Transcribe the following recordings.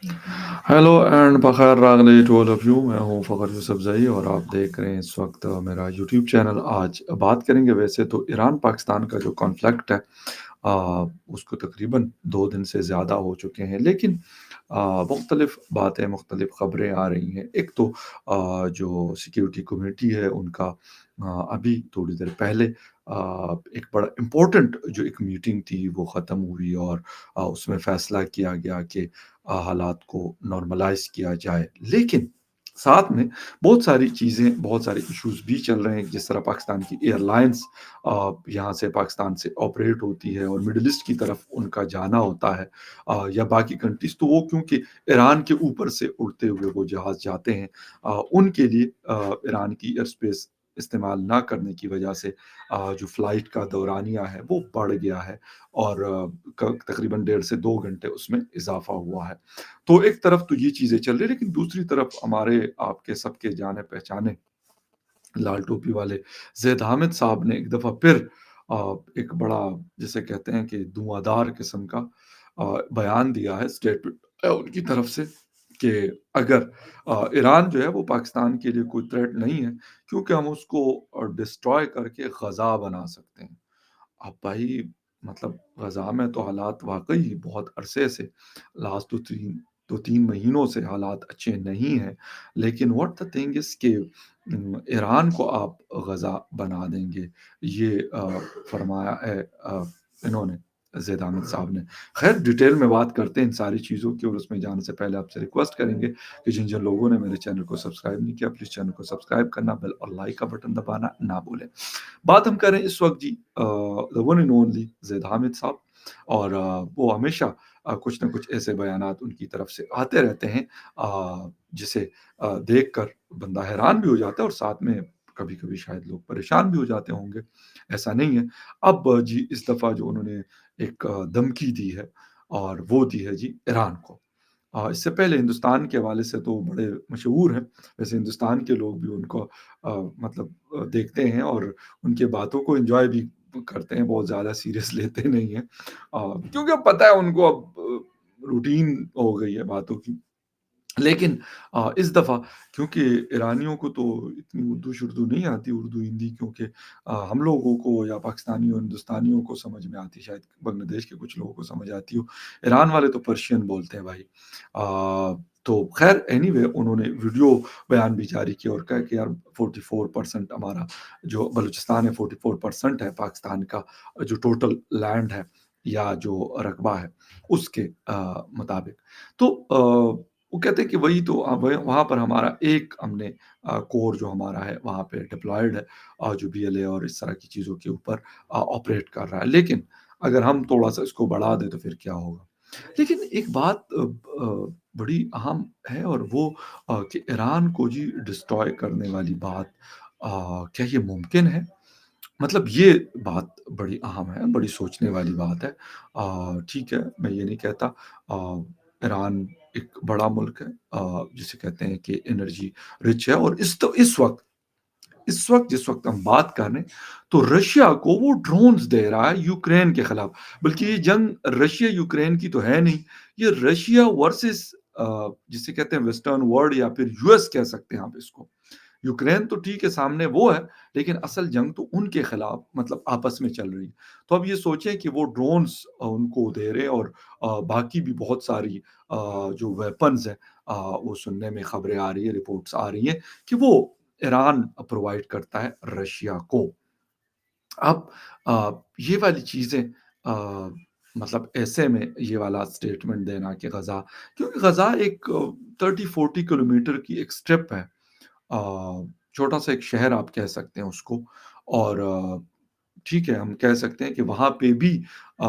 Hello and बखैर रागले to all of you. मैं हूं फ़खर यूसुफज़ई और आप देख रहे हैं इस वक्त मेरा यूट्यूब चैनल। आज बात करेंगे, वैसे तो ईरान पाकिस्तान का जो कॉन्फ्लिक्ट है उसको तकरीबन 2 दिन से ज़्यादा हो चुके हैं, लेकिन मुख्तलिफ बातें, मुख्तलिफ ख़बरें आ रही हैं। एक तो जो सिक्योरिटी कमेटी है उनका अभी थोड़ी देर पहले एक बड़ा इम्पोर्टेंट जो एक मीटिंग थी वो ख़त्म हुई और उसमें फ़ैसला किया गया कि हालात को नॉर्मलाइज़ किया जाए। लेकिन साथ में बहुत सारी चीज़ें, बहुत सारे इश्यूज़ भी चल रहे हैं। जिस तरह पाकिस्तान की एयरलाइंस यहाँ से पाकिस्तान से ऑपरेट होती है और मिडल ईस्ट की तरफ उनका जाना होता है, या बाकी कंट्रीज़, तो वो क्योंकि ईरान के ऊपर से उड़ते हुए वो जहाज़ जाते हैं, उनके लिए ईरान की एयर स्पेस इस्तेमाल ना करने की वजह से जो फ़्लाइट का दौरानिया है वो बढ़ गया है और तकरीबन 1.5 से 2 घंटे उसमें इजाफा हुआ है। तो एक तरफ तो ये चीज़ें चल रही है, लेकिन दूसरी तरफ हमारे आपके सबके जाने पहचाने लाल टोपी वाले ज़ैद हामिद साहब ने एक दफ़ा फिर एक बड़ा, जिसे कहते हैं कि धुआंधार किस्म का बयान दिया है, स्टेटमेंट उनकी तरफ से कि अगर ईरान जो है वो पाकिस्तान के लिए कोई थ्रेट नहीं है, क्योंकि हम उसको डिस्ट्रॉय करके ग़ज़ा बना सकते हैं। अब भाई, मतलब ग़ज़ा में तो हालात वाक़ई बहुत अरसे से, लास्ट 2-3 महीनों से हालात अच्छे नहीं हैं। लेकिन व्हाट द थिंग इज़ कि ईरान को आप ग़ज़ा बना देंगे, ये फरमाया है इन्होंने, ज़ैद हामिद साहब ने। ख़ैर डिटेल में बात करते हैं इन सारी चीज़ों की, और उसमें जाने से पहले आपसे रिक्वेस्ट करेंगे कि जिन-जिन लोगों ने मेरे चैनल को सब्सक्राइब नहीं किया, प्लीज़ चैनल को सब्सक्राइब करना, बेल और लाइक का बटन दबाना ना भूलें। बात हम करें इस वक़्त जी द वन एंड ओनली ज़ैद हामिद साहब, और वो हमेशा कुछ न कुछ ऐसे बयानात उनकी तरफ से आते रहते हैं जिसे देखकर बंदा हैरान भी हो जाता है, और साथ में कभी-कभी शायद लोग परेशान भी हो जाते होंगे, ऐसा नहीं है। अब जी इस दफ़ा जो उन्होंने एक धमकी दी है, और वो दी है जी ईरान को। इससे पहले हिंदुस्तान के हवाले से तो बड़े मशहूर हैं। वैसे हिंदुस्तान के लोग भी उनको मतलब देखते हैं और उनकी बातों को एन्जॉय भी करते हैं, बहुत ज़्यादा सीरियस लेते नहीं हैं। क्योंकि अब पता है उनको, अब रूटीन हो गई है बातों की। लेकिन इस दफ़ा क्योंकि ईरानियों को तो इतनी उर्दू-शुर्दू नहीं आती, उर्दू, हिंदी, क्योंकि हम लोगों को या पाकिस्तानियों, हिंदुस्तानियों को समझ में आती, शायद बांग्लादेश के कुछ लोगों को समझ आती हो। ईरान वाले तो पर्शियन बोलते हैं भाई। तो ख़ैर एनीवे उन्होंने वीडियो बयान भी जारी किया और कहा कि यार 44% हमारा जो बलूचिस्तान है, 44% है पाकिस्तान का जो टोटल लैंड है या जो रक़बा है उसके मुताबिक। तो वो कहते हैं कि वही तो वहाँ पर हमारा एक हमने कोर जो हमारा है वहाँ पे डिप्लॉयड है, जो बीएलए और इस तरह की चीज़ों के ऊपर ऑपरेट कर रहा है। लेकिन अगर हम थोड़ा-सा इसको बढ़ा दें तो फिर क्या होगा? लेकिन एक बात बड़ी अहम है, और वो कि ईरान को जी डिस्ट्रॉय करने वाली बात, क्या ये मुमकिन है? मतलब ये बात बड़ी अहम है, बड़ी सोचने वाली बात है। ठीक है, मैं ये नहीं कहता, ईरान एक बड़ा मुल्क है, जिसे कहते हैं कि एनर्जी रिच है, और इस वक़्त जिस वक़्त हम बात कर रहे हैं, तो रशिया को वो ड्रोन्स दे रहा है यूक्रेन के खिलाफ। बल्कि ये जंग रशिया-यूक्रेन की तो है नहीं, ये रशिया वर्सेस जिसे कहते हैं वेस्टर्न वर्ल्ड, या फिर यूएस कह सकते हैं आप इसको। यूक्रेन तो ठीक है सामने वो है, लेकिन असल जंग तो उनके खिलाफ, मतलब आपस में चल रही है। तो अब ये सोचें कि वो ड्रोन्स उनको दे रहे हैं, और बाकी भी बहुत सारी जो वेपन्स हैं, वो सुनने में खबरें आ रही है, रिपोर्ट्स आ रही हैं कि वो ईरान प्रोवाइड करता है रशिया को। अब ये वाली चीज़ें, मतलब ऐसे में ये वाला स्टेटमेंट देना कि ग़ज़ा, क्योंकि ग़ज़ा एक 30-40 किलोमीटर की एक स्ट्रिप है। छोटा-सा एक शहर आप कह सकते हैं उसको, और ठीक है, हम कह सकते हैं कि वहाँ पे भी अ,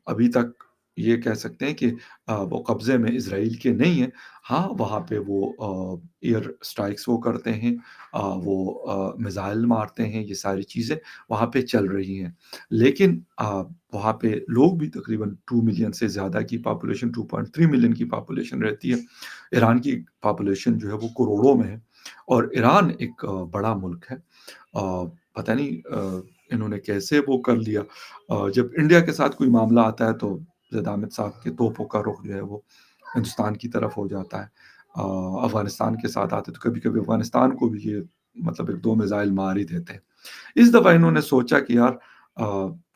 अभी तक ये कह सकते हैं कि वो कब्ज़े में इज़राइल के नहीं है। हाँ, वहाँ पे वो एयर स्ट्राइक्स वो करते हैं, वो मिसाइल मारते हैं, ये सारी चीज़ें वहाँ पे चल रही हैं। लेकिन वहाँ पे लोग भी तकरीबन 2 मिलियन से ज़्यादा की पॉपुलेशन, 2.3 मिलियन की पॉपुलेशन रहती है। ईरान की पॉपुलेशन जो है वो करोड़ों में है, और ईरान एक बड़ा मुल्क है। पता नहीं इन्होंने कैसे वो कर लिया। जब इंडिया के साथ कोई मामला आता है तो ज़ैद हामिद साहब के तोपों का रुख जो है वो ہندوستان کی طرف ہو جاتا ہے، افغانستان کے ساتھ آتے تو کبھی-کبھی افغانستان کو بھی یہ مطلب 1-2 میزائل مار ہی دیتے ہیں۔ اس دفعہ انہوں نے سوچا کہ یار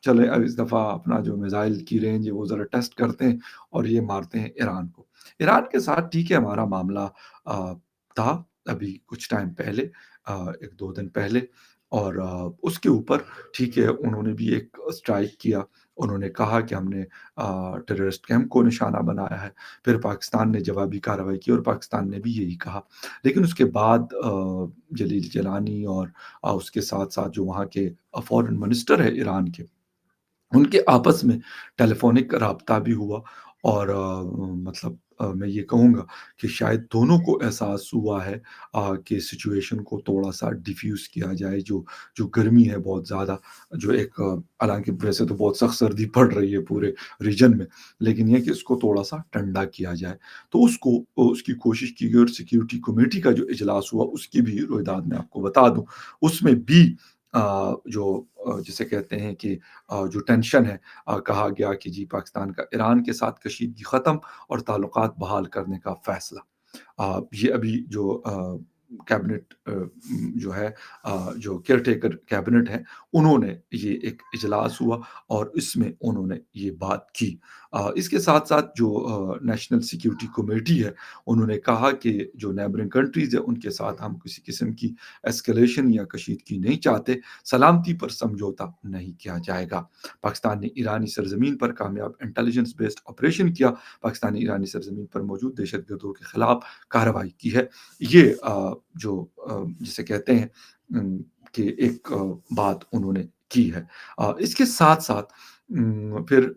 چلیں اب اس دفعہ اپنا جو میزائل کی رینج ہے وہ ذرا ٹیسٹ کرتے ہیں اور یہ مارتے ہیں ایران کو۔ ایران کے ساتھ ٹھیک ہے ہمارا معاملہ آ، تھا ابھی کچھ ٹائم پہلے، 1-2 دن پہلے، اور اس کے اوپر ٹھیک ہے انہوں نے بھی ایک اسٹرائک کیا، انہوں نے کہا کہ ہم نے ٹیررسٹ کیمپ کو نشانہ بنایا ہے، پھر پاکستان نے جوابی کارروائی کی اور پاکستان نے بھی یہی کہا۔ لیکن اس کے بعد جلیل جیلانی اور اس کے ساتھ-ساتھ جو وہاں کے فارن منسٹر ہے ایران کے، ان کے آپس میں ٹیلی فونک رابطہ بھی ہوا، اور مطلب میں یہ کہوں گا کہ شاید دونوں کو احساس ہوا ہے کہ سچویشن کو تھوڑا-سا ڈیفیوز کیا جائے، جو گرمی ہے بہت زیادہ، جو ایک حالانکہ ویسے تو بہت سخت سردی پڑ رہی ہے پورے ریجن میں، لیکن یہ کہ اس کو تھوڑا-سا ٹھنڈا کیا جائے۔ تو اس کی کوشش کی گئی، اور سیکورٹی کمیٹی کا جو اجلاس ہوا اس کی بھی رویداد میں آپ کو بتا دوں۔ اس میں بھی جو جسے کہتے ہیں کہ جو ٹینشن ہے، کہا گیا کہ جی پاکستان کا ایران کے ساتھ کشیدگی ختم اور تعلقات بحال کرنے کا فیصلہ۔ یہ ابھی جو کیبنٹ جو ہے، جو کیئر ٹیکر کیبنٹ ہے، انہوں نے یہ ایک اجلاس ہوا اور اس میں انہوں نے یہ بات کی۔ اس کے ساتھ-ساتھ جو نیشنل سیکورٹی کمیٹی ہے، انہوں نے کہا کہ جو نیبرنگ کنٹریز ہیں ان کے ساتھ ہم کسی قسم کی ایسکلیشن یا کشیدگی نہیں چاہتے، سلامتی پر سمجھوتا نہیں کیا جائے گا۔ پاکستان نے ایرانی سرزمین پر کامیاب انٹیلیجنس بیسڈ آپریشن کیا، پاکستان نے ایرانی سرزمین پر موجود دہشت گردوں کے خلاف کارروائی کی ہے۔ یہ جو جسے کہتے ہیں کہ ایک بات انہوں نے کی ہے۔ اس کے ساتھ-ساتھ پھر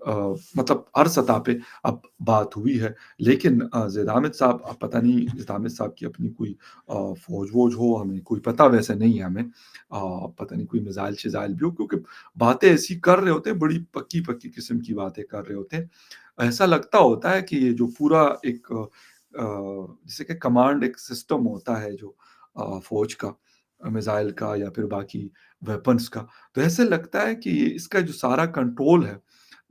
مطلب ہر سطح پہ اب بات ہوئی ہے، لیکن زید حامد صاحب، اب پتہ نہیں زید حامد صاحب کی اپنی کوئی فوج ہو، ہمیں کوئی پتہ ویسے نہیں ہے ہمیں، پتہ نہیں کوئی میزائل شزائل بھی ہو، کیونکہ باتیں ایسی کر رہے ہوتے ہیں، بڑی پکی پکی قسم کی باتیں کر رہے ہوتے ہیں۔ ایسا لگتا ہوتا ہے کہ یہ جو پورا ایک جیسے کہ کمانڈ ایک سسٹم ہوتا ہے جو فوج کا، میزائل کا یا پھر باقی ویپنز کا، تو ایسے لگتا ہے کہ اس کا جو سارا کنٹرول ہے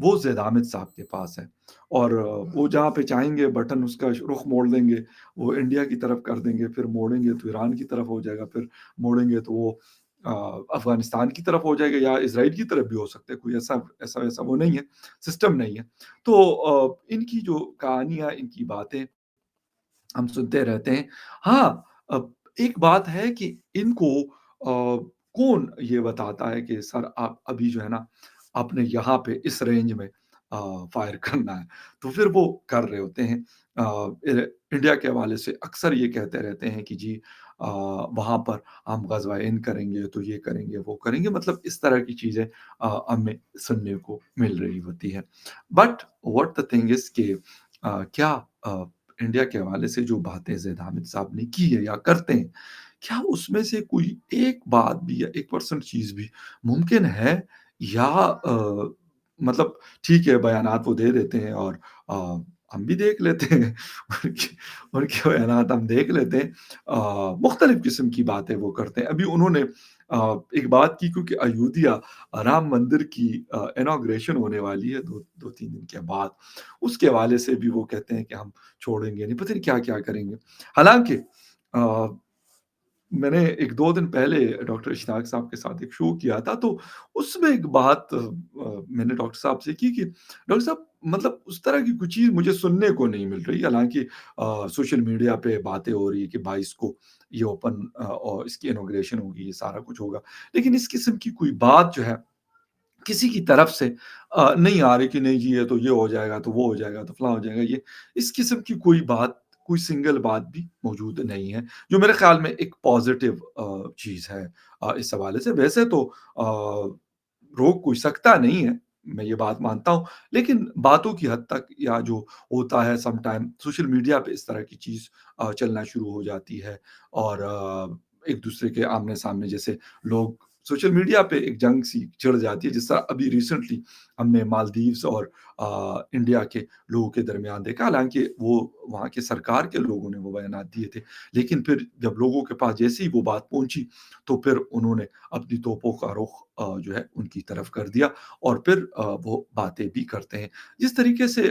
وہ زید حامد صاحب کے پاس ہے، اور وہ جہاں پہ چاہیں گے بٹن اس کا رخ موڑ دیں گے، وہ انڈیا کی طرف کر دیں گے، پھر موڑیں گے تو ایران کی طرف ہو جائے گا، پھر موڑیں گے تو وہ افغانستان کی طرف ہو جائے گا، یا اسرائیل کی طرف بھی ہو سکتا ہے، کوئی ایسا ایسا ویسا وہ نہیں ہے، سسٹم نہیں ہے۔ تو ان کی جو کہانیاں، ان کی باتیں ہم سنتے رہتے ہیں۔ ہاں، اب ایک بات ہے کہ ان کو کون یہ بتاتا ہے کہ سر آپ ابھی جو ہے نا، آپ نے یہاں پہ اس رینج میں فائر کرنا ہے، تو پھر وہ کر رہے ہوتے ہیں۔ انڈیا کے حوالے سے اکثر یہ کہتے رہتے ہیں کہ جی وہاں پر ہم غزوہ ہند کریں گے تو یہ کریں گے وہ کریں گے، مطلب اس طرح کی چیزیں ہمیں سننے کو مل رہی ہوتی ہے۔ But what the thing is کہ کیا انڈیا کے حوالے سے جو باتیں زید حامد صاحب نے کی ہے یا کرتے ہیں، کیا اس میں سے کوئی ایک بات بھی یا 1% چیز بھی ممکن ہے، یا مطلب ٹھیک ہے بیانات وہ دے دیتے ہیں اور آ، ہم بھی دیکھ لیتے ہیں ان کے بیانات ہم دیکھ لیتے ہیں، مختلف قسم کی باتیں وہ کرتے ہیں۔ ابھی انہوں نے ایک بات کی، کیونکہ ایودھیا رام مندر کی انوگریشن ہونے والی ہے 2-3 دن کے بعد، اس کے حوالے سے بھی وہ کہتے ہیں کہ ہم چھوڑیں گے نہیں، پتہ نہیں کیا-کیا کریں گے۔ حالانکہ آ، میں نے 1-2 دن پہلے ڈاکٹر اشتیاق صاحب کے ساتھ ایک شو کیا تھا، تو اس میں ایک بات میں نے ڈاکٹر صاحب سے کی کہ ڈاکٹر صاحب مطلب اس طرح کی کچھ چیز مجھے سننے کو نہیں مل رہی، حالانکہ سوشل میڈیا پہ باتیں ہو رہی ہے کہ 22 کو یہ اوپن اور اس کی انوگریشن ہوگی، یہ سارا کچھ ہوگا، لیکن اس قسم کی کوئی بات جو ہے کسی کی طرف سے نہیں آ رہی کہ نہیں جی یہ تو یہ ہو جائے گا، تو وہ ہو جائے گا، تو فلاں ہو جائے گا، یہ اس قسم کی کوئی بات، کوئی سنگل بات بھی موجود نہیں ہے، جو میرے خیال میں ایک پازیٹو چیز ہے اس حوالے سے۔ ویسے تو روک کوئی سکتا نہیں ہے، میں یہ بات مانتا ہوں، لیکن باتوں کی حد تک، یا جو ہوتا ہے سم ٹائم سوشل میڈیا پہ اس طرح کی چیز چلنا شروع ہو جاتی ہے، اور ایک دوسرے کے آمنے سامنے جیسے لوگ सोशल मीडिया पे एक जंग सी छिड़ जाती है, जिस तरह अभी रिसेंटली हमने मालदीव्स और इंडिया के लोगों के दरमियान देखा। हालाँकि वो वहाँ की सरकार के लोगों ने वो बयानात दिए थे, लेकिन फिर जब लोगों के पास जैसे ही वो बात पहुँची, तो फिर उन्होंने अपनी तोपों का रुख जो है उनकी तरफ कर दिया और फिर वो बातें भी करते हैं। जिस तरीके से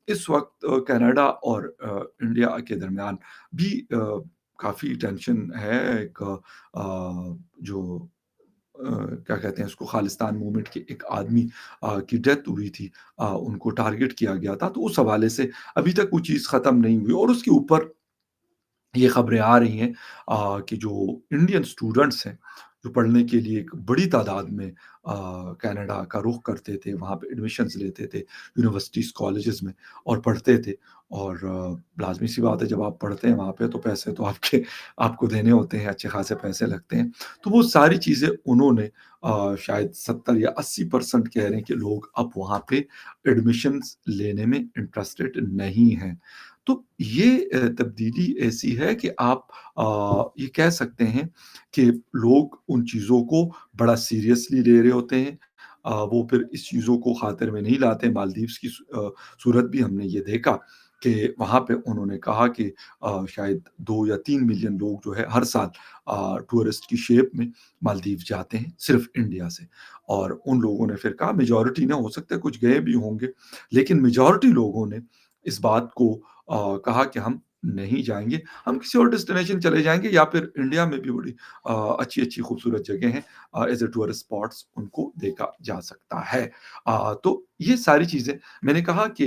इस वक़्त कनाडा और इंडिया के दरमियान भी काफ़ी टेंशन है। एक जो क्या कहते हैं उसको, खालिस्तान मूवमेंट के एक आदमी की डेथ हुई थी, उनको टारगेट किया गया था, तो उस हवाले से अभी तक वो चीज़ ख़त्म नहीं हुई और उसके ऊपर ये खबरें आ रही हैं कि जो इंडियन स्टूडेंट्स हैं, जो पढ़ने के लिए एक बड़ी तादाद में कनाडा का रुख करते थे, वहाँ पे एडमिशन्स लेते थे यूनिवर्सिटीज़, कॉलेजेस में और पढ़ते थे और लाज़मी-सी बात है, जब आप पढ़ते हैं वहाँ पे तो पैसे तो आपको देने होते हैं, अच्छे खासे पैसे लगते हैं। तो वो सारी चीज़ें उन्होंने शायद 70 या 80% कह रहे हैं कि लोग अब वहाँ पे एडमिशन्स लेने में इंटरेस्टेड नहीं हैं। तो ये तब्दीली ऐसी है कि आप ये कह सकते हैं कि लोग उन चीज़ों को बड़ा सीरियसली ले रहे होते हैं। वो फिर इस चीज़ों को खातिर में नहीं लाते। मालदीव्स की सूरत भी हमने ये देखा कि वहाँ पे उन्होंने कहा कि शायद 2 या 3 मिलियन लोग जो है हर साल टूरिस्ट की शेप में मालदीव जाते हैं, सिर्फ़ इंडिया से। और उन लोगों ने फिर कहा, मेजॉरिटी ने, हो सकता है कुछ गए भी होंगे, लेकिन मेजॉरिटी लोगों ने इस बात को कहा कि हम नहीं जाएँगे, हम किसी और डेस्टिनेशन चले जाएँगे या फिर इंडिया में भी बड़ी अच्छी-अच्छी खूबसूरत जगह हैं, एज़ अ टूरिस्ट स्पॉट्स उनको देखा जा सकता है। तो ये सारी चीज़ें मैंने कहा कि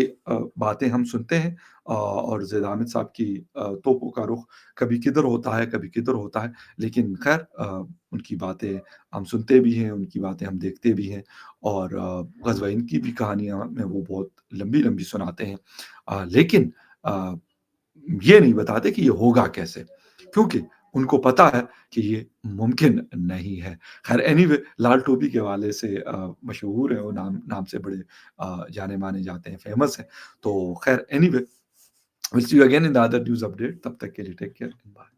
बातें हम सुनते हैं और ज़ैद हामिद साहब की तोपों का रुख कभी किधर होता है, कभी किधर होता है, लेकिन ख़ैर उनकी बातें हम सुनते भी हैं, उनकी बातें हम देखते भी हैं और ग़ज़वाइन की भी कहानियाँ हमें वो बहुत लंबी-लंबी सुनाते हैं। लेकिन अ, ये नहीं बताते कि ये होगा कैसे? क्योंकि उनको पता है कि ये मुमकिन नहीं है। ख़ैर एनीवे, लाल टोपी के हवाले से मशहूर है, वो नाम नाम से बड़े जाने-माने जाते हैं, फ़ेमस हैं। तो ख़ैर anyway, will see you again in the other news update, तब तक के लिए टेक केयर, बाय।